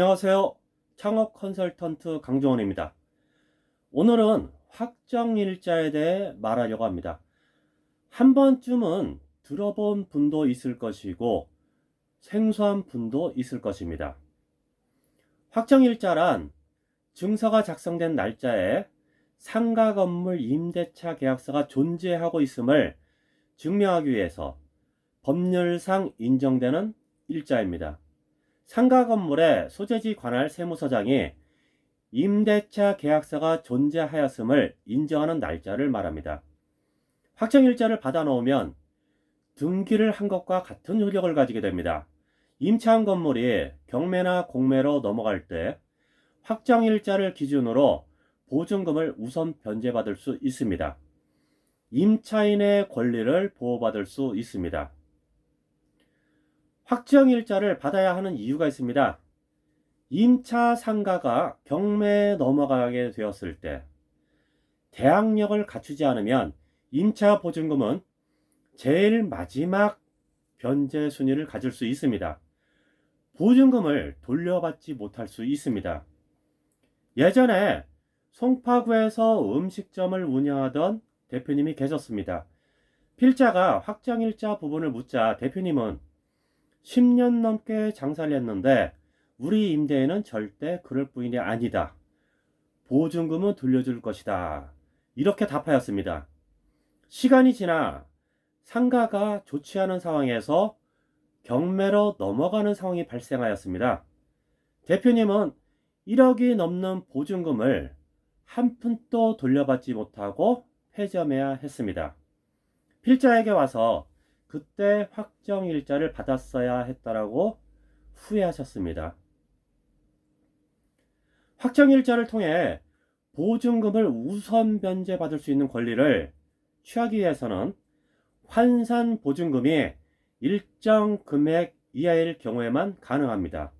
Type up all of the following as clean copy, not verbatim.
안녕하세요. 창업 컨설턴트 강종원입니다. 오늘은 확정일자에 대해 말하려고 합니다. 한 번쯤은 들어본 분도 있을 것이고 생소한 분도 있을 것입니다. 확정일자란 증서가 작성된 날짜에 상가 건물 임대차 계약서가 존재하고 있음을 증명하기 위해서 법률상 인정되는 일자입니다. 상가 건물의 소재지 관할 세무서장이 임대차 계약서가 존재하였음을 인정하는 날짜를 말합니다. 확정일자를 받아놓으면 등기를 한 것과 같은 효력을 가지게 됩니다. 임차한 건물이 경매나 공매로 넘어갈 때 확정일자를 기준으로 보증금을 우선 변제받을 수 있습니다. 임차인의 권리를 보호받을 수 있습니다. 확정일자를 받아야 하는 이유가 있습니다. 임차 상가가 경매에 넘어가게 되었을 때 대항력을 갖추지 않으면 임차 보증금은 제일 마지막 변제 순위를 가질 수 있습니다. 보증금을 돌려받지 못할 수 있습니다. 예전에 송파구에서 음식점을 운영하던 대표님이 계셨습니다. 필자가 확정일자 부분을 묻자 대표님은 10년 넘게 장사를 했는데 우리 임대인은 절대 그럴 뿐이 아니다. 보증금은 돌려줄 것이다. 이렇게 답하였습니다. 시간이 지나 상가가 좋지 않은 상황에서 경매로 넘어가는 상황이 발생하였습니다. 대표님은 1억이 넘는 보증금을 한 푼도 돌려받지 못하고 폐점해야 했습니다. 필자에게 와서 그때 확정일자를 받았어야 했다라고 후회하셨습니다. 확정일자를 통해 보증금을 우선 변제받을 수 있는 권리를 취하기 위해서는 환산 보증금이 일정 금액 이하일 경우에만 가능합니다.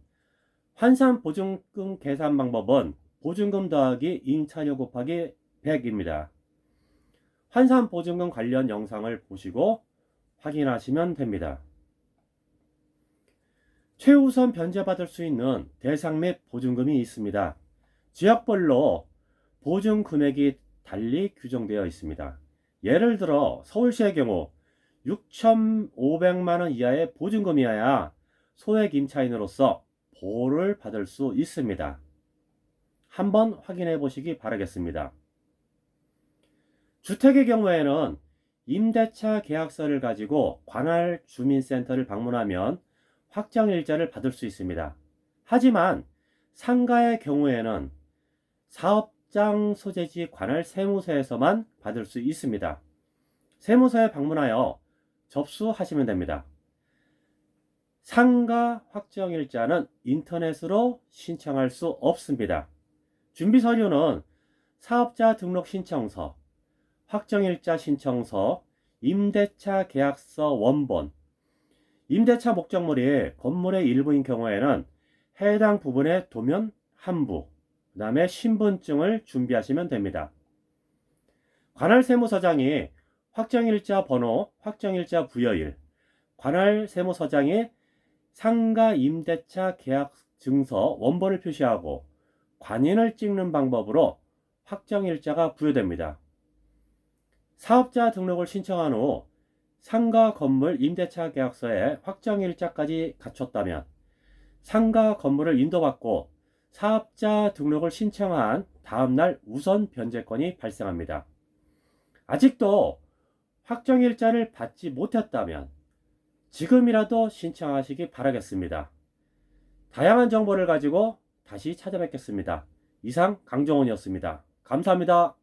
환산 보증금 계산 방법은 보증금 더하기 임차료 곱하기 100입니다. 환산 보증금 관련 영상을 보시고 확인하시면 됩니다. 최우선 변제받을 수 있는 대상 및 보증금이 있습니다. 지역별로 보증 금액이 달리 규정되어 있습니다. 예를 들어 서울시의 경우 6,500만 원 이하의 보증금이어야 소액 임차인으로서 보호를 받을 수 있습니다. 한번 확인해 보시기 바라겠습니다. 주택의 경우에는 임대차 계약서를 가지고 관할 주민센터를 방문하면 확정일자를 받을 수 있습니다. 하지만 상가의 경우에는 사업장 소재지 관할 세무서에서만 받을 수 있습니다. 세무서에 방문하여 접수하시면 됩니다. 상가 확정일자는 인터넷으로 신청할 수 없습니다. 준비 서류는 사업자 등록 신청서, 확정일자 신청서, 임대차 계약서 원본, 임대차 목적물이 건물의 일부인 경우에는 해당 부분의 도면 한부, 그 다음에 신분증을 준비하시면 됩니다. 관할 세무서장이 확정일자 번호, 확정일자 부여일, 관할 세무서장이 상가 임대차 계약 증서 원본을 표시하고 관인을 찍는 방법으로 확정일자가 부여됩니다. 사업자 등록을 신청한 후 상가 건물 임대차 계약서에 확정일자까지 갖췄다면 상가 건물을 인도받고 사업자 등록을 신청한 다음날 우선 변제권이 발생합니다. 아직도 확정일자를 받지 못했다면 지금이라도 신청하시기 바라겠습니다. 다양한 정보를 가지고 다시 찾아뵙겠습니다. 이상 강정원이었습니다. 감사합니다.